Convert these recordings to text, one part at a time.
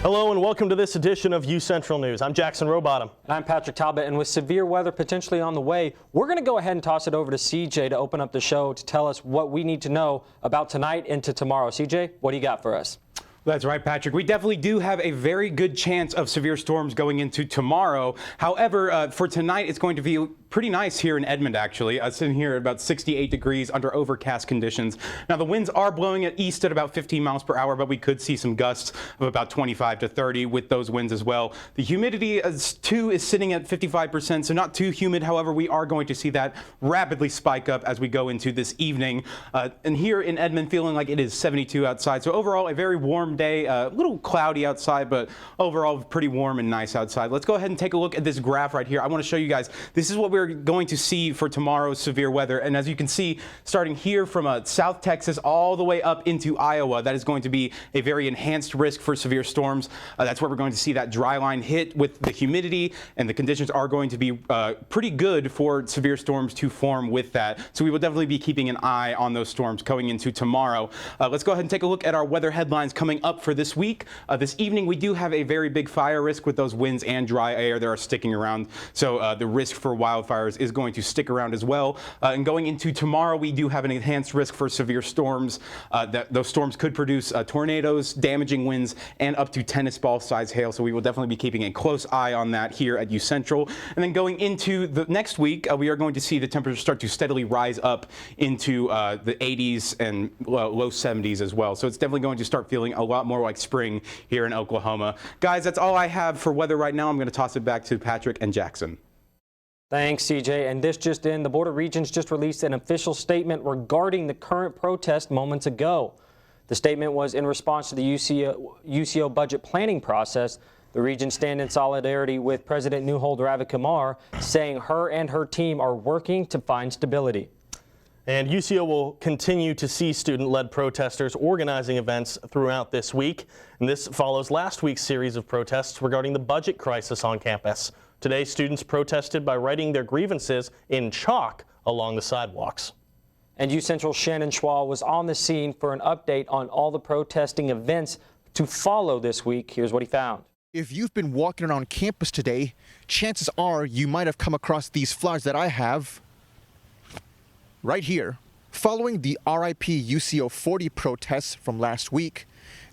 Hello and welcome to this edition of UCentral News. I'm Jackson Rowbottom. And I'm Patrick Talbot, and with severe weather potentially on the way, we're going to go ahead and toss it over to CJ to open up the show to tell us what we need to know about tonight into tomorrow. CJ, what do you got for us? That's right, Patrick. We definitely do have a very good chance of severe storms going into tomorrow. However, for tonight, it's going to be pretty nice here in Edmond, actually. Sitting here at about 68 degrees under overcast conditions. Now, the winds are blowing at east at about 15 miles per hour, but we could see some gusts of about 25 to 30 with those winds as well. The humidity, too, is sitting at 55%, so not too humid. However, we are going to see that rapidly spike up as we go into this evening. And here in Edmond, feeling like it is 72 outside. So overall, a very warm day, a little cloudy outside, but overall pretty warm and nice outside. Let's go ahead and take a look at this graph right here. I want to show you guys, this is what we're going to see for tomorrow's severe weather. And as you can see, starting here from South Texas all the way up into Iowa, that is going to be a very enhanced risk for severe storms. That's where we're going to see that dry line hit with the humidity, and the conditions are going to be pretty good for severe storms to form with that. So we will definitely be keeping an eye on those storms going into tomorrow. Let's go ahead and take a look at our weather headlines coming up for this week. This evening, we do have a very big fire risk with those winds and dry air that are sticking around. So the risk for wildfires is going to stick around as well. And going into tomorrow, we do have an enhanced risk for severe storms. Those storms could produce tornadoes, damaging winds, and up to tennis ball size hail. So we will definitely be keeping a close eye on that here at UCentral. And then going into the next week, we are going to see the temperatures start to steadily rise up into the 80s and low 70s as well. So it's definitely going to start feeling a lot more like spring here in Oklahoma. Guys, that's all I have for weather right now. I'm going to toss it back to Patrick and Jackson. Thanks, CJ. And this just in, the Board of Regents just released an official statement regarding the current protest moments ago. The statement was in response to the UCO budget planning process. The Regents stand in solidarity with President Nuhold Ravi-Kumar, saying her and her team are working to find stability. And UCO will continue to see student-led protesters organizing events throughout this week. And this follows last week's series of protests regarding the budget crisis on campus. Today, students protested by writing their grievances in chalk along the sidewalks. And UCentral's Shannon Schwal was on the scene for an update on all the protesting events to follow this week. Here's what he found. If you've been walking around campus today, chances are you might have come across these flyers that I have right here. Following the RIP UCO 40 protests from last week,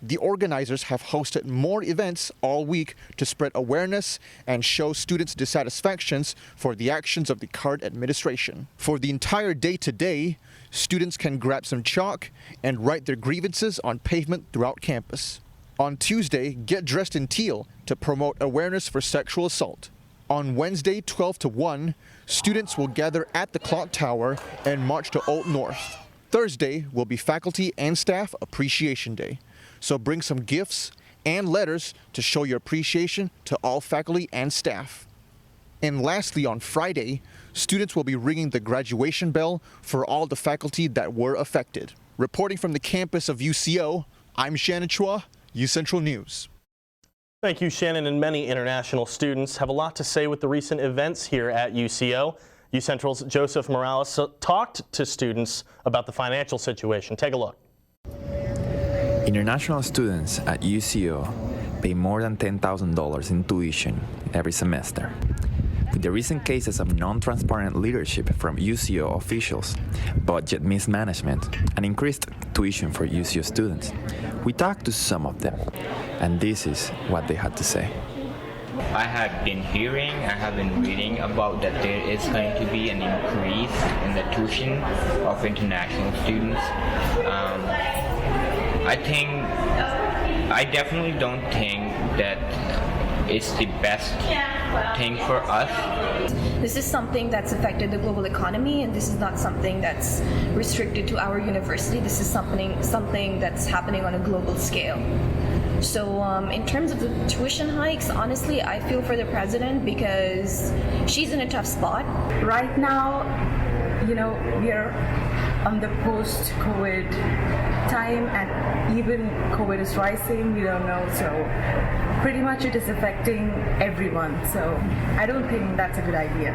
the organizers have hosted more events all week to spread awareness and show students' dissatisfactions for the actions of the current administration. For the entire day today, students can grab some chalk and write their grievances on pavement throughout campus. On Tuesday, get dressed in teal to promote awareness for sexual assault. On Wednesday, 12 to 1, students will gather at the clock tower and march to Old North. Thursday will be Faculty and Staff Appreciation Day. So bring some gifts and letters to show your appreciation to all faculty and staff. And lastly, on Friday, students will be ringing the graduation bell for all the faculty that were affected. Reporting from the campus of UCO, I'm Shannon Chua, UCentral News. Thank you, Shannon. And many international students have a lot to say with the recent events here at UCO. UCentral's Joseph Morales talked to students about the financial situation. Take a look. International students at UCO pay more than $10,000 in tuition every semester. With the recent cases of non-transparent leadership from UCO officials, budget mismanagement, and increased tuition for UCO students, we talked to some of them, and this is what they had to say. I have been hearing, I have been reading about that there is going to be an increase in the tuition of international students. I definitely don't think that it's the best thing for us. This is something that's affected the global economy, and this is not something that's restricted to our university. This is something that's happening on a global scale. So in terms of the tuition hikes, honestly, I feel for the president because she's in a tough spot. Right now, we are on the post-COVID time, and even COVID is rising, we don't know, so pretty much it is affecting everyone, so I don't think that's a good idea.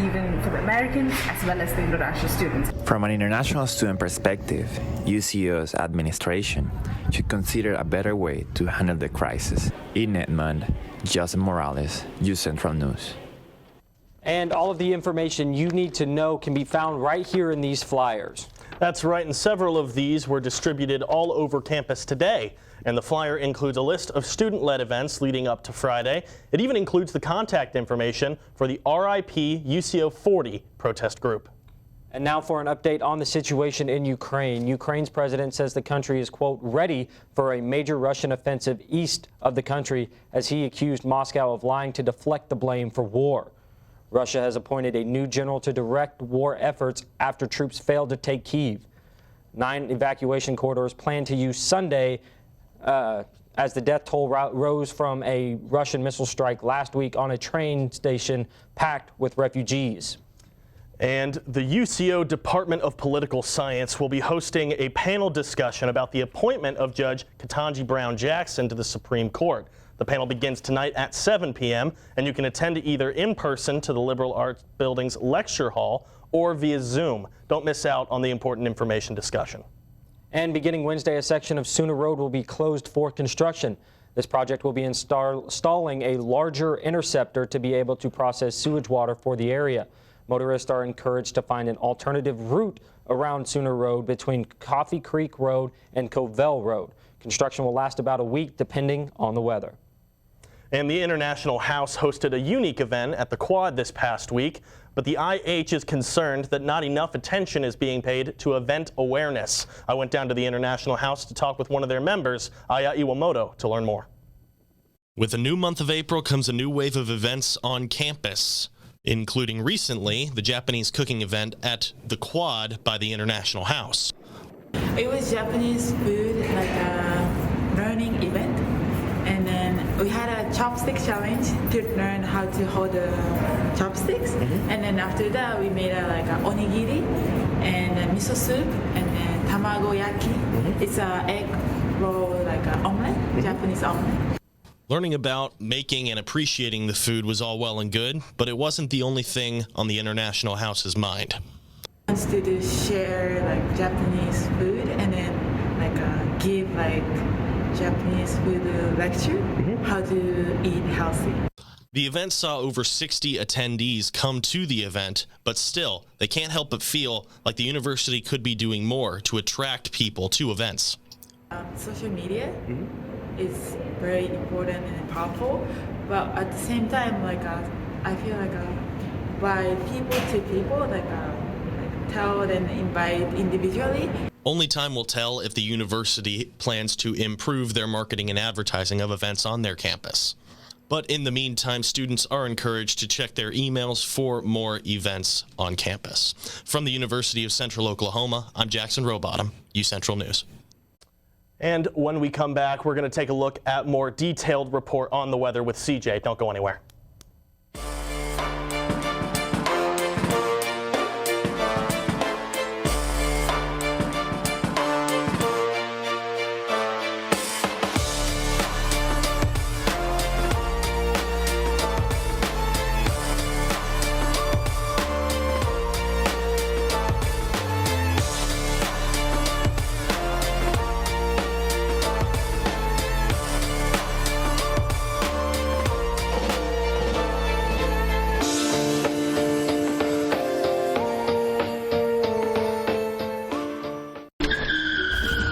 even for the Americans as well as the international students. From an international student perspective, UCO's administration should consider a better way to handle the crisis. In Edmond, Joseph Morales, UCentral News. And all of the information you need to know can be found right here in these flyers. That's right, and several of these were distributed all over campus today. And the flyer includes a list of student-led events leading up to Friday. It even includes the contact information for the RIP UCO 40 protest group. And now for an update on the situation in Ukraine. Ukraine's president says the country is, quote, ready for a major Russian offensive east of the country as he accused Moscow of lying to deflect the blame for war. Russia has appointed a new general to direct war efforts after troops failed to take Kyiv. 9 evacuation corridors planned to use Sunday as the death toll rose from a Russian missile strike last week on a train station packed with refugees. And the UCO Department of Political Science will be hosting a panel discussion about the appointment of Judge Ketanji Brown Jackson to the Supreme Court. The panel begins tonight at 7 p.m. and you can attend either in person to the Liberal Arts Building's lecture hall or via Zoom. Don't miss out on the important information discussion. And beginning Wednesday, a section of Sooner Road will be closed for construction. This project will be installing a larger interceptor to be able to process sewage water for the area. Motorists are encouraged to find an alternative route around Sooner Road between Coffee Creek Road and Covell Road. Construction will last about a week depending on the weather. And the International House hosted a unique event at the Quad this past week, but the IH is concerned that not enough attention is being paid to event awareness. I went down to the International House to talk with one of their members, Aya Iwamoto, to learn more. With a new month of April comes a new wave of events on campus, including recently the Japanese cooking event at the Quad by the International House. It was Japanese food, like a learning event, and then we had a chopstick challenge to learn how to hold the chopsticks, and then after that we made like a onigiri and a miso soup and then tamago yaki. It's a egg roll, like an omelet, Japanese omelet. Learning about making and appreciating the food was all well and good, but it wasn't the only thing on the International House's mind. Wants to share like Japanese food and then like give like Japanese food lecture, how to eat healthy. The event saw over 60 attendees come to the event, but still, they can't help but feel like the university could be doing more to attract people to events. Social media is very important and powerful, but at the same time, like I feel like by people to people, like tell and invite individually. Only time will tell if the university plans to improve their marketing and advertising of events on their campus. But in the meantime, students are encouraged to check their emails for more events on campus. From the University of Central Oklahoma, I'm Jackson Rowbottom, UCentral News. And when we come back, we're going to take a look at more detailed report on the weather with CJ. Don't go anywhere.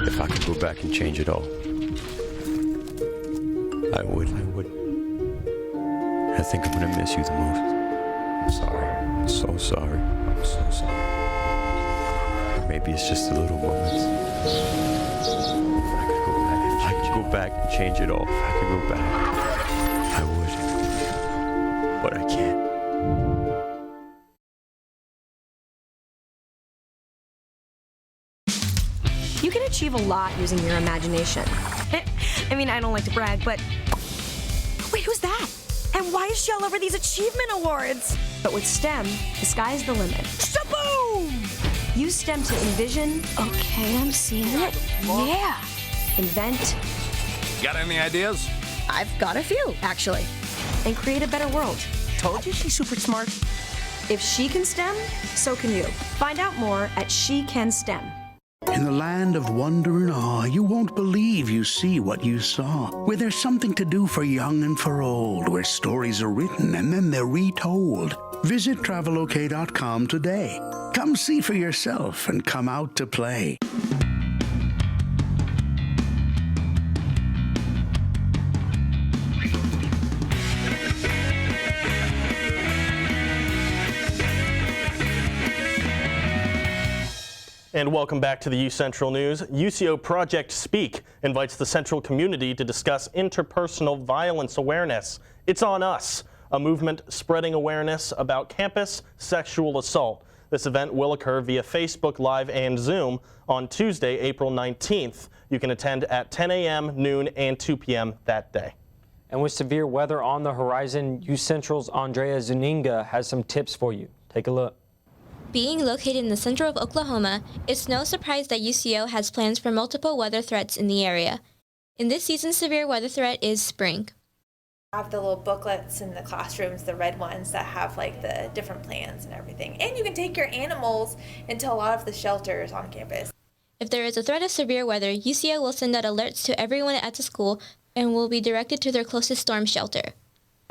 If I could go back and change it all, I would. I think I'm gonna miss you the most. I'm sorry. I'm so sorry. I'm so sorry. Maybe it's just the little moments. If I could go back and change it all, if I could go back, I would. But I can't. You can achieve a lot using your imagination. I mean, I don't like to brag, but... Wait, who's that? And why is she all over these achievement awards? But with STEM, the sky's the limit. Shaboom! Use STEM to envision... Okay, I'm seeing it. Yeah. Invent... Got any ideas? I've got a few, actually. And create a better world. Told you she's super smart. If she can STEM, so can you. Find out more at She Can STEM. In the land of wonder and awe, you won't believe you see what you saw. Where there's something to do for young and for old, where stories are written and then they're retold. Visit travelok.com today. Come see for yourself and come out to play. And welcome back to the UCentral News. UCO Project Speak invites the Central community to discuss interpersonal violence awareness. It's on us, a movement spreading awareness about campus sexual assault. This event will occur via Facebook Live and Zoom on Tuesday, April 19th. You can attend at 10 a.m., noon, and 2 p.m. that day. And with severe weather on the horizon, UCentral's Andrea Zuniga has some tips for you. Take a look. Being located in the center of Oklahoma, it's no surprise that UCO has plans for multiple weather threats in the area. In this season's severe weather threat is spring. I have the little booklets in the classrooms, the red ones that have like the different plans and everything. And you can take your animals into a lot of the shelters on campus. If there is a threat of severe weather, UCO will send out alerts to everyone at the school and will be directed to their closest storm shelter.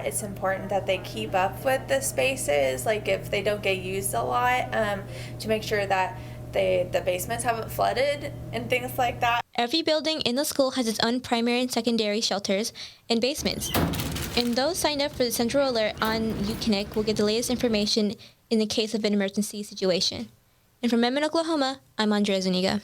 It's important that they keep up with the spaces, like if they don't get used a lot, to make sure that the basements haven't flooded and things like that. Every building in the school has its own primary and secondary shelters and basements. And those signed up for the Central Alert on UConnect will get the latest information in the case of an emergency situation. And from Edmond, Oklahoma, I'm Andrea Zuniga.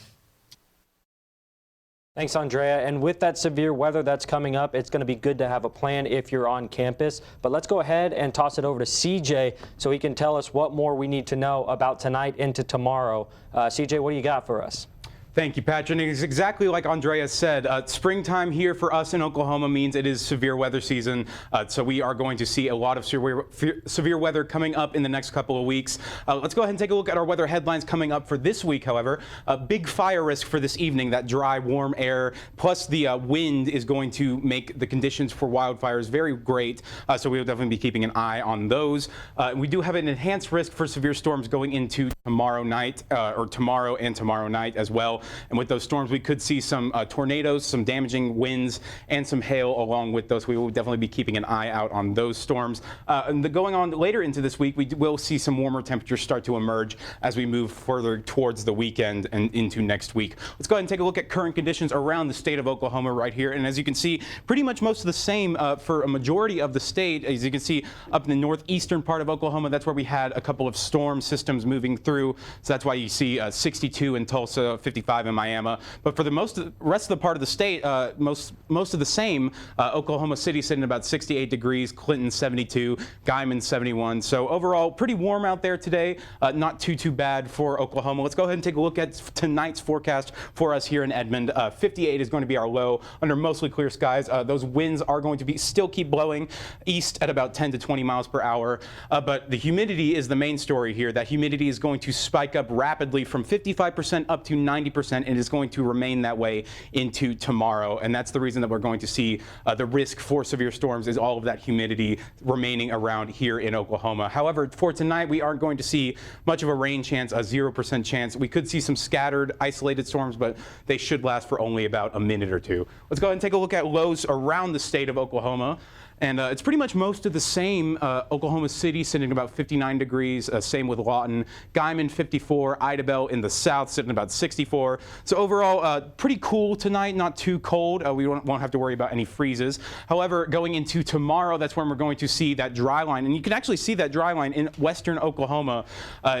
Thanks, Andrea. And with that severe weather that's coming up, it's going to be good to have a plan if you're on campus. But let's go ahead and toss it over to CJ so he can tell us what more we need to know about tonight into tomorrow. CJ, what do you got for us? Thank you, Patrick. It's exactly like Andrea said. Springtime here for us in Oklahoma means it is severe weather season. So we are going to see a lot of severe weather coming up in the next couple of weeks. Let's go ahead and take a look at our weather headlines coming up for this week, however. A big fire risk for this evening. That dry, warm air plus the wind is going to make the conditions for wildfires very great. So we will definitely be keeping an eye on those. We do have an enhanced risk for severe storms going into tomorrow night, or tomorrow and tomorrow night as well. And with those storms, we could see some tornadoes, some damaging winds, and some hail along with those. We will definitely be keeping an eye out on those storms. And going on later into this week, we will see some warmer temperatures start to emerge as we move further towards the weekend and into next week. Let's go ahead and take a look at current conditions around the state of Oklahoma right here. And as you can see, pretty much most of the same for a majority of the state. As you can see, up in the northeastern part of Oklahoma, that's where we had a couple of storm systems moving through. So that's why you see 62 in Tulsa, 55 in Miami. But for the rest of the part of the state, most of the same. Oklahoma City sitting about 68 degrees, Clinton 72, Guyman 71. So overall, pretty warm out there today. Not too bad for Oklahoma. Let's go ahead and take a look at tonight's forecast for us here in Edmond. 58 is going to be our low under mostly clear skies. Those winds are going to still keep blowing east at about 10 to 20 miles per hour. But the humidity is the main story here. That humidity is going to spike up rapidly from 55% up to 90%, and is going to remain that way into tomorrow. And that's the reason that we're going to see the risk for severe storms is all of that humidity remaining around here in Oklahoma. However, for tonight, we aren't going to see much of a rain chance, a 0% chance. We could see some scattered, isolated storms, but they should last for only about a minute or two. Let's go ahead and take a look at lows around the state of Oklahoma. And it's pretty much most of the same. Oklahoma City sitting about 59 degrees, same with Lawton. Guyman 54, Idabel in the south sitting about 64. So overall, pretty cool tonight, not too cold. We won't have to worry about any freezes. However, going into tomorrow, that's when we're going to see that dry line. And you can actually see that dry line in western Oklahoma,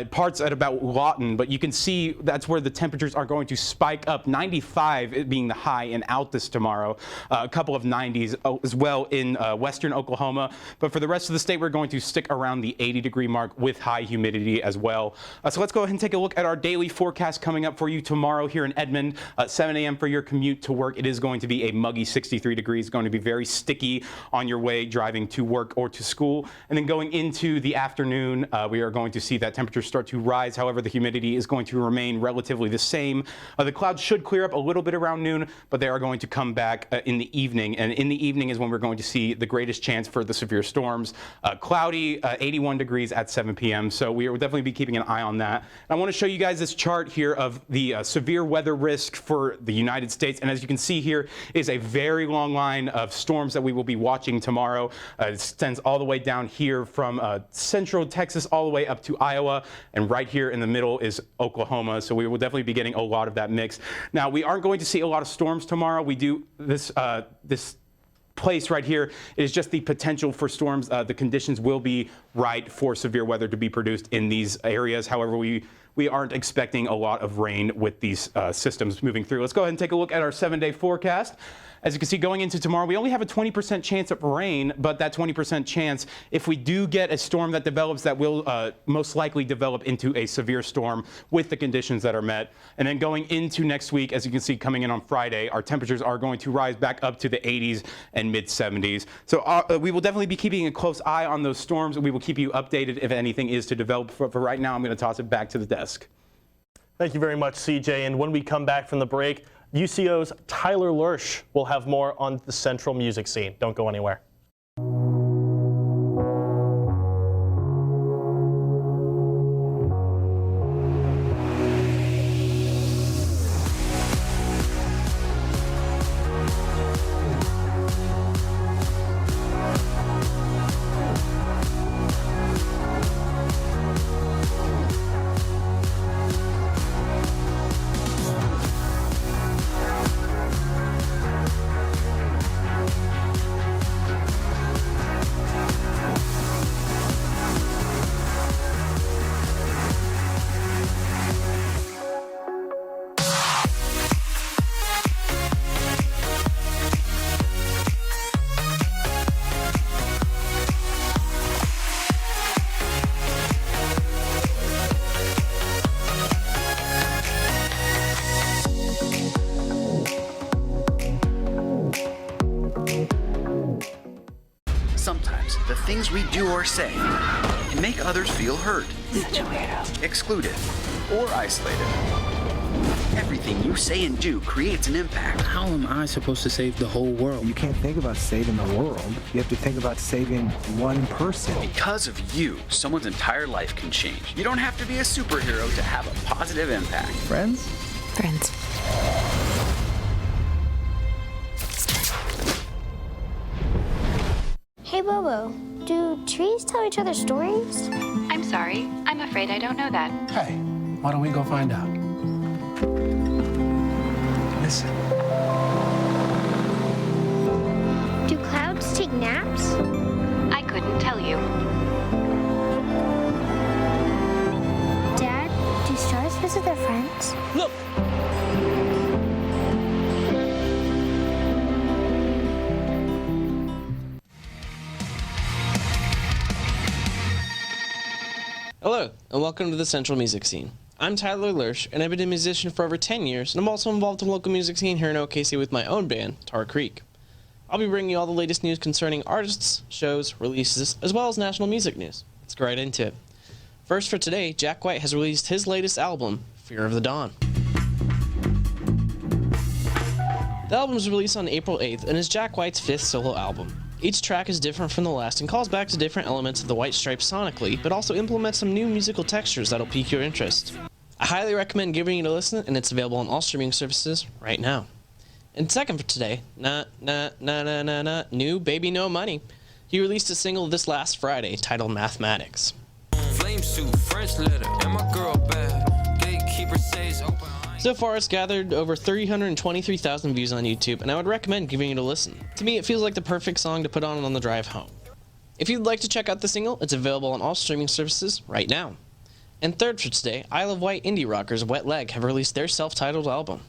parts at about Lawton. But you can see that's where the temperatures are going to spike up, 95 being the high in Altus tomorrow. A couple of 90s as well in western Oklahoma. But for the rest of the state, we're going to stick around the 80-degree mark with high humidity as well. So let's go ahead and take a look at our daily forecast coming up for you tomorrow here in Edmond. 7 a.m. for your commute to work. It is going to be a muggy 63 degrees. It's going to be very sticky on your way driving to work or to school. And then going into the afternoon, we are going to see that temperatures start to rise. However, the humidity is going to remain relatively the same. The clouds should clear up a little bit around noon, but they are going to come back in the evening. And in the evening is when we're going to see the greatest chance for the severe storms. Cloudy, 81 degrees at 7 p.m. So we will definitely be keeping an eye on that. And I want to show you guys this chart here of the severe weather risk for the United States. And as you can see here is a very long line of storms that we will be watching tomorrow. It extends all the way down here from central Texas all the way up to Iowa. And right here in the middle is Oklahoma. So we will definitely be getting a lot of that mix. Now, we aren't going to see a lot of storms tomorrow. We do this place right here is just the potential for storms. The conditions will be right for severe weather to be produced in these areas. However, we aren't expecting a lot of rain with these systems moving through. Let's go ahead and take a look at our 7-day forecast. As you can see, going into tomorrow, we only have a 20% chance of rain, but that 20% chance, if we do get a storm that develops, that will most likely develop into a severe storm with the conditions that are met. And then going into next week, as you can see, coming in on Friday, our temperatures are going to rise back up to the 80s and mid 70s. So we will definitely be keeping a close eye on those storms, and we will keep you updated if anything is to develop. For right now, I'm going to toss it back to the desk. Thank you very much, CJ. And when we come back from the break, UCO's Tyler Lursch will have more on the central music scene. Don't go anywhere. Sometimes the things we do or say can make others feel hurt, excluded, or isolated. Everything you say and do creates an impact. How am I supposed to save the whole world? You can't think about saving the world. You have to think about saving one person. Because of you, someone's entire life can change. You don't have to be a superhero to have a positive impact. Friends? Friends. Hey, Bobo, do trees tell each other stories? I'm sorry. I'm afraid I don't know that. Hey, why don't we go find out? Listen. Do clouds take naps? I couldn't tell you. Dad, do stars visit their friends? Look! Hello, and welcome to the Central Music Scene. I'm Tyler Lursch, and I've been a musician for over 10 years, and I'm also involved in the local music scene here in OKC with my own band, Tar Creek. I'll be bringing you all the latest news concerning artists, shows, releases, as well as national music news. Let's go right into it. First for today, Jack White has released his latest album, Fear of the Dawn. The album was released on April 8th and is Jack White's 5th solo album. Each track is different from the last and calls back to different elements of the White Stripes sonically, but also implements some new musical textures that'll pique your interest. I highly recommend giving it a listen, and it's available on all streaming services right now. And second for today, New Baby No Money. He released a single this last Friday titled Mathematics. Flame suit, French letter, and my girl bad. Gatekeeper says open. So far, it's gathered over 323,000 views on YouTube, and I would recommend giving it a listen. To me, it feels like the perfect song to put on the drive home. If you'd like to check out the single, it's available on all streaming services right now. And third for today, Isle of Wight indie rockers Wet Leg have released their self-titled album.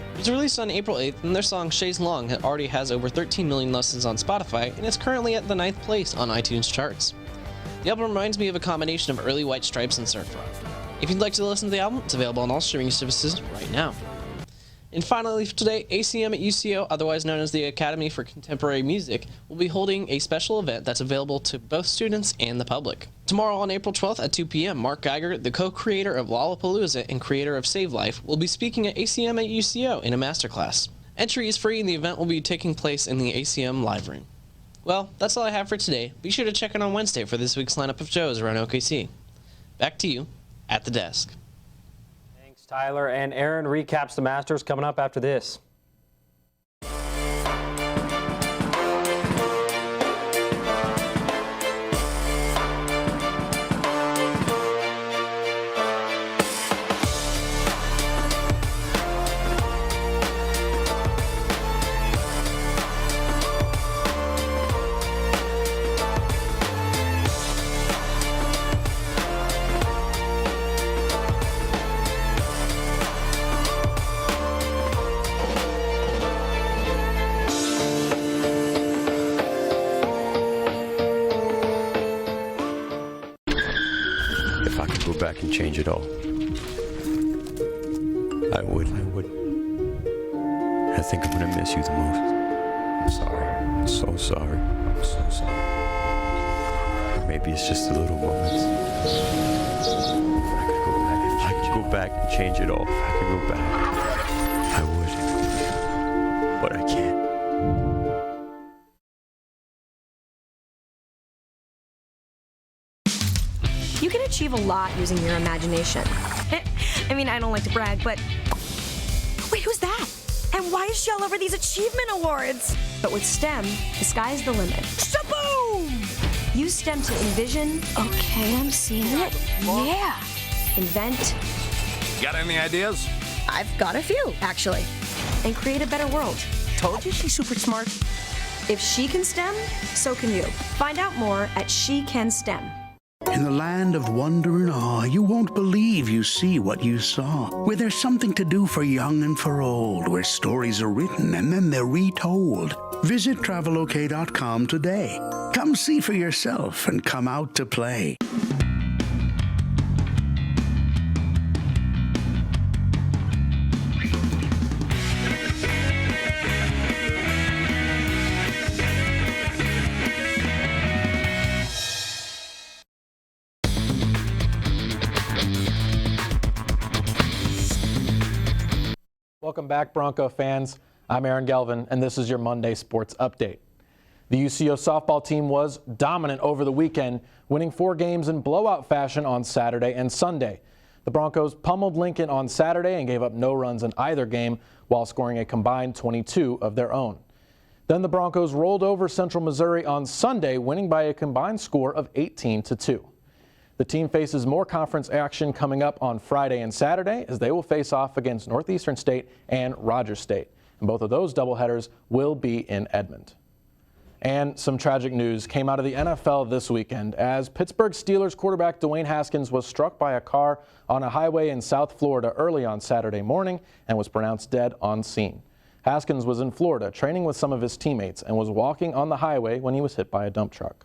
It was released on April 8th, and their song Chaise Long already has over 13 million listens on Spotify, and is currently at the 9th place on iTunes charts. The album reminds me of a combination of early White Stripes and surf rock. If you'd like to listen to the album, it's available on all streaming services right now. And finally for today, ACM at UCO, otherwise known as the Academy for Contemporary Music, will be holding a special event that's available to both students and the public. Tomorrow on April 12th at 2 p.m., Mark Geiger, the co-creator of Lollapalooza and creator of Save Life, will be speaking at ACM at UCO in a masterclass. Entry is free and the event will be taking place in the ACM Live Room. Well, that's all I have for today. Be sure to check in on Wednesday for this week's lineup of shows around OKC. Back to you at the desk. Thanks, Tyler. And Aaron recaps the Masters coming up after this. If I could go back and change it all, I would. I think I'm gonna miss you the most. I'm sorry. I'm so sorry. I'm so sorry. Maybe it's just the little moments. If I could go back and change it all, if I could go back, I would. But I can't. You can achieve a lot using your imagination. I mean, I don't like to brag, but wait, who's that? And why is she all over these achievement awards? But with STEM, the sky's the limit. Shaboom! Use STEM to envision. Okay, I'm seeing it. Yeah. Invent. Got any ideas? I've got a few, actually. And create a better world. Told you she's super smart. If she can STEM, so can you. Find out more at She Can STEM. In the land of wonder and awe, you won't believe you see what you saw. Where there's something to do for young and for old, where stories are written and then they're retold. Visit travelok.com today. Come see for yourself and come out to play. Welcome back, Bronco fans. I'm Aaron Galvin, and this is your Monday Sports Update. The UCO softball team was dominant over the weekend, winning 4 games in blowout fashion on Saturday and Sunday. The Broncos pummeled Lincoln on Saturday and gave up no runs in either game while scoring a combined 22 of their own. Then the Broncos rolled over Central Missouri on Sunday, winning by a combined score of 18-2. The team faces more conference action coming up on Friday and Saturday as they will face off against Northeastern State and Rogers State. And both of those doubleheaders will be in Edmond. And some tragic news came out of the NFL this weekend as Pittsburgh Steelers quarterback Dwayne Haskins was struck by a car on a highway in South Florida early on Saturday morning and was pronounced dead on scene. Haskins was in Florida training with some of his teammates and was walking on the highway when he was hit by a dump truck.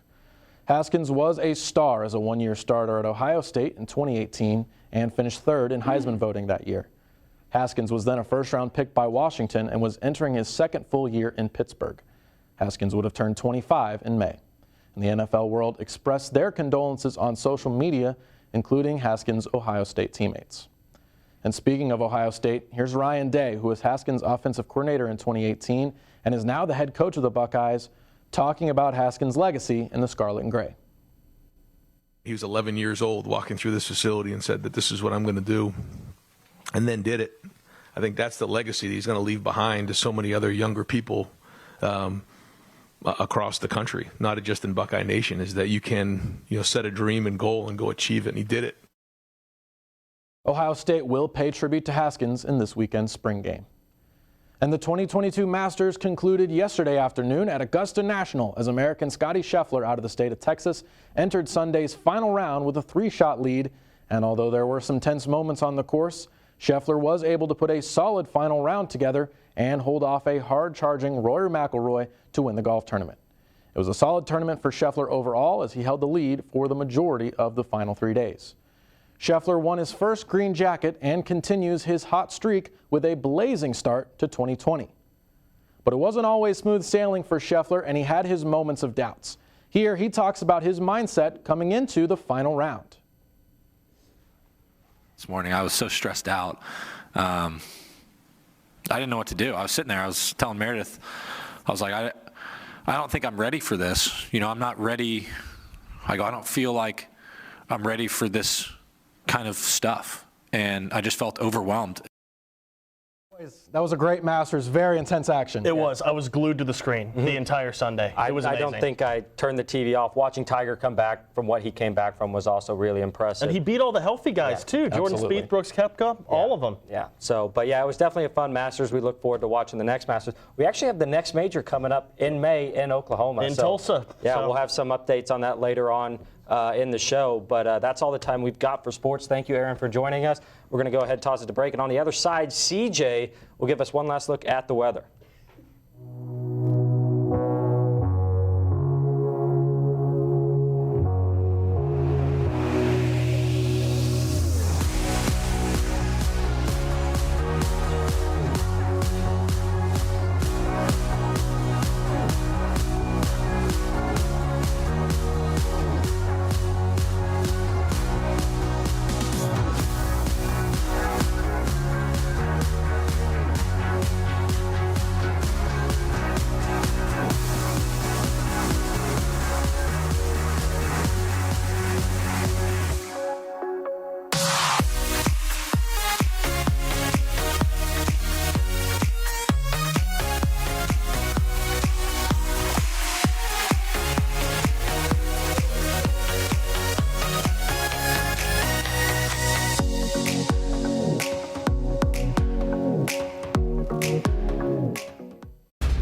Haskins was a star as a one-year starter at Ohio State in 2018 and finished 3rd in Heisman voting that year. Haskins was then a first-round pick by Washington and was entering his 2nd full year in Pittsburgh. Haskins would have turned 25 in May. And the NFL world expressed their condolences on social media, including Haskins' Ohio State teammates. And speaking of Ohio State, here's Ryan Day, who was Haskins' offensive coordinator in 2018 and is now the head coach of the Buckeyes, talking about Haskins' legacy in the Scarlet and Gray. He was 11 years old walking through this facility and said that this is what I'm going to do, and then did it. I think that's the legacy that he's going to leave behind to so many other younger people across the country, not just in Buckeye Nation, is that you can set a dream and goal and go achieve it, and he did it. Ohio State will pay tribute to Haskins in this weekend's spring game. And the 2022 Masters concluded yesterday afternoon at Augusta National as American Scotty Scheffler out of the state of Texas entered Sunday's final round with a 3-shot lead. And although there were some tense moments on the course, Scheffler was able to put a solid final round together and hold off a hard-charging Rory McIlroy to win the golf tournament. It was a solid tournament for Scheffler overall as he held the lead for the majority of the final 3 days. Scheffler won his first green jacket and continues his hot streak with a blazing start to 2020. But it wasn't always smooth sailing for Scheffler, and he had his moments of doubts. Here he talks about his mindset coming into the final round. This morning I was so stressed out. I didn't know what to do. I was sitting there, I was telling Meredith, I was like, I don't think I'm ready for this. You know, I'm not ready. I don't feel like I'm ready for this kind of stuff. And I just felt overwhelmed. That was a great Masters, very intense action. It was. I was glued to the screen the entire Sunday. It was amazing. I don't think I turned the TV off. Watching Tiger come back from what he came back from was also really impressive. And he beat all the healthy guys too. Jordan Spieth, Brooks Koepka, all of them. Yeah. So, but yeah, it was definitely a fun Masters. We look forward to watching the next Masters. We actually have the next major coming up in May in Oklahoma. In Tulsa. Yeah, we'll have some updates on that later on in the show. But that's all the time we've got for sports. Thank you, Aaron, for joining us. We're going to go ahead and toss it to break. And on the other side, CJ will give us one last look at the weather.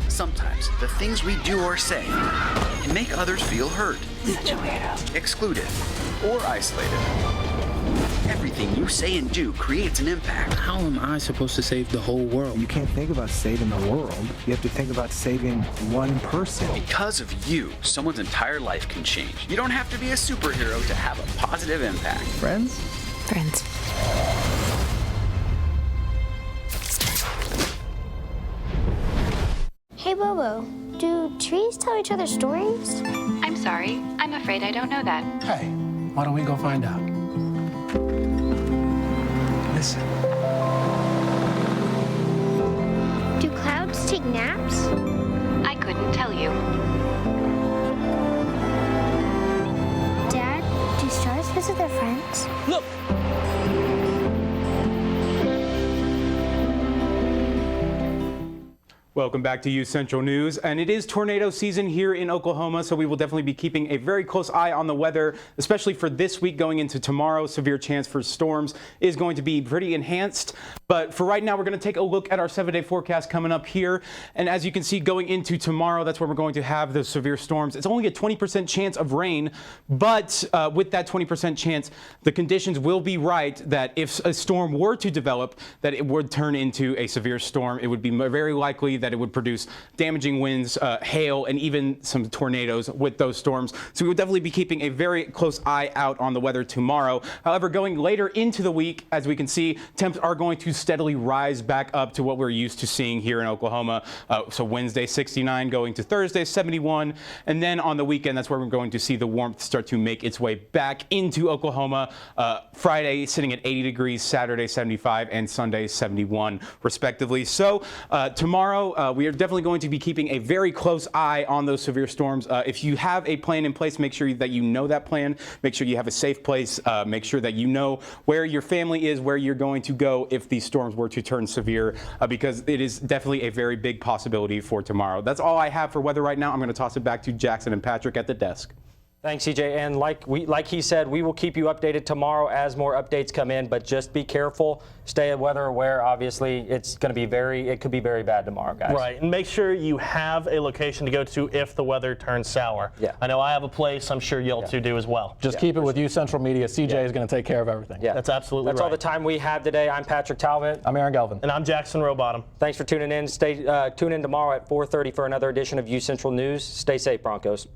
Sometimes the things we do or say can make others feel hurt, excluded, or isolated. Everything you say and do creates an impact. How am I supposed to save the whole world? You can't think about saving the world. You have to think about saving one person. Because of you, someone's entire life can change. You don't have to be a superhero to have a positive impact. Friends? Friends. Hey, Bobo, do trees tell each other stories? I'm sorry. I'm afraid I don't know that. Hey, why don't we go find out? Listen. Do clouds take naps? I couldn't tell you. Dad, do stars visit their friends? Look! Welcome back to UCentral News, and it is tornado season here in Oklahoma, so we will definitely be keeping a very close eye on the weather, especially for this week going into tomorrow. Severe chance for storms is going to be pretty enhanced, but for right now, we're going to take a look at our 7-day forecast coming up here, and as you can see, going into tomorrow, that's where we're going to have the severe storms. It's only a 20% chance of rain, but with that 20% chance, the conditions will be right that if a storm were to develop, that it would turn into a severe storm. It would be very likely that it would produce damaging winds, hail, and even some tornadoes with those storms. So we will definitely be keeping a very close eye out on the weather tomorrow. However, going later into the week, as we can see, temps are going to steadily rise back up to what we're used to seeing here in Oklahoma. So Wednesday, 69, going to Thursday, 71. And then on the weekend, that's where we're going to see the warmth start to make its way back into Oklahoma. Friday sitting at 80 degrees, Saturday 75, and Sunday 71, respectively. So tomorrow, we are definitely going to be keeping a very close eye on those severe storms. If you have a plan in place, make sure that you know that plan. Make sure you have a safe place. Make sure that you know where your family is, where you're going to go if these storms were to turn severe, because it is definitely a very big possibility for tomorrow. That's all I have for weather right now. I'm going to toss it back to Jackson and Patrick at the desk. Thanks, CJ. And like he said, we will keep you updated tomorrow as more updates come in. But just be careful, stay weather aware. Obviously, it could be very bad tomorrow, guys. Right, and make sure you have a location to go to if the weather turns sour. Yeah. I know I have a place. I'm sure y'all two do as well. Just keep it with UCentral Media. CJ is going to take care of everything. Yeah, that's absolutely right. That's all the time we have today. I'm Patrick Talbot. I'm Aaron Galvin. And I'm Jackson Rowbottom. Thanks for tuning in. Tune in tomorrow at 4:30 for another edition of UCentral News. Stay safe, Broncos.